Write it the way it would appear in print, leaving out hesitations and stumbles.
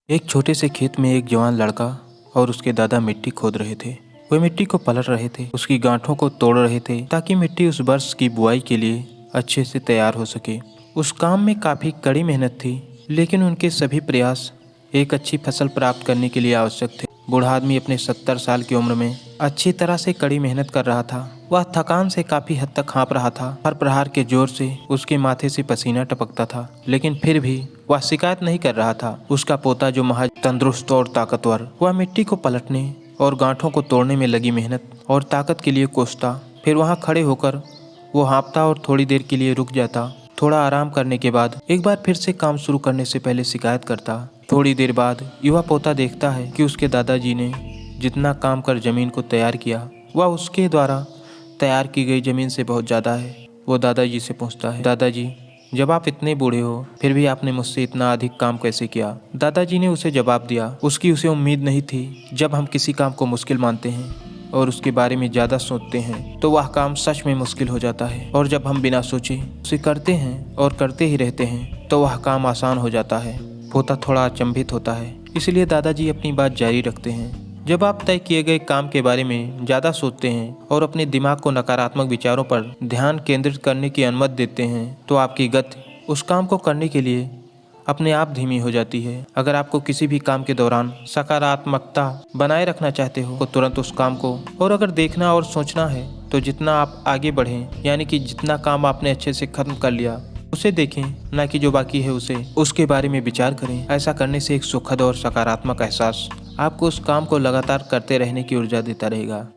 एक छोटे से खेत में एक जवान लड़का और उसके दादा मिट्टी खोद रहे थे। वे मिट्टी को पलट रहे थे, उसकी गांठों को तोड़ रहे थे ताकि मिट्टी उस वर्ष की बुआई के लिए अच्छे से तैयार हो सके। उस काम में काफ़ी कड़ी मेहनत थी, लेकिन उनके सभी प्रयास एक अच्छी फसल प्राप्त करने के लिए आवश्यक थे। बूढ़ा आदमी अपने 70 साल की उम्र में अच्छी तरह से कड़ी मेहनत कर रहा था। वह थकान से काफ़ी हद तक हाँफ रहा था। हर प्रहार के जोर से उसके माथे से पसीना टपकता था, लेकिन फिर भी वह शिकायत नहीं कर रहा था। उसका पोता जो महज तंदुरुस्त और ताकतवर, वह मिट्टी को पलटने और गांठों को तोड़ने में लगी मेहनत और ताकत के लिए कोसता। फिर वहाँ खड़े होकर वो हाँफता और थोड़ी देर के लिए रुक जाता। थोड़ा आराम करने के बाद एक बार फिर से काम शुरू करने से पहले शिकायत करता। थोड़ी देर बाद युवा पोता देखता है कि उसके दादाजी ने जितना काम कर जमीन को तैयार किया, वह उसके द्वारा तैयार की गई जमीन से बहुत ज़्यादा है। वो दादाजी से पूछता है, दादाजी, जब आप इतने बूढ़े हो फिर भी आपने मुझसे इतना अधिक काम कैसे किया? दादाजी ने उसे जवाब दिया, उसकी उसे उम्मीद नहीं थी। जब हम किसी काम को मुश्किल मानते हैं और उसके बारे में ज़्यादा सोचते हैं तो वह काम सच में मुश्किल हो जाता है, और जब हम बिना सोचे उसे करते हैं और करते ही रहते हैं तो वह काम आसान हो जाता है। पोता थोड़ा अचंभित होता है, इसलिए दादाजी अपनी बात जारी रखते हैं, जब आप तय किए गए काम के बारे में ज़्यादा सोचते हैं और अपने दिमाग को नकारात्मक विचारों पर ध्यान केंद्रित करने की अनुमति देते हैं तो आपकी गति उस काम को करने के लिए अपने आप धीमी हो जाती है। अगर आपको किसी भी काम के दौरान सकारात्मकता बनाए रखना चाहते हो तो तुरंत उस काम को, और अगर देखना और सोचना है तो जितना आप आगे बढ़ें, यानी कि जितना काम आपने अच्छे से खत्म कर लिया उसे देखें, ना कि जो बाकी है उसके बारे में विचार करें। ऐसा करने से एक सुखद और सकारात्मक एहसास आपको उस काम को लगातार करते रहने की ऊर्जा देता रहेगा।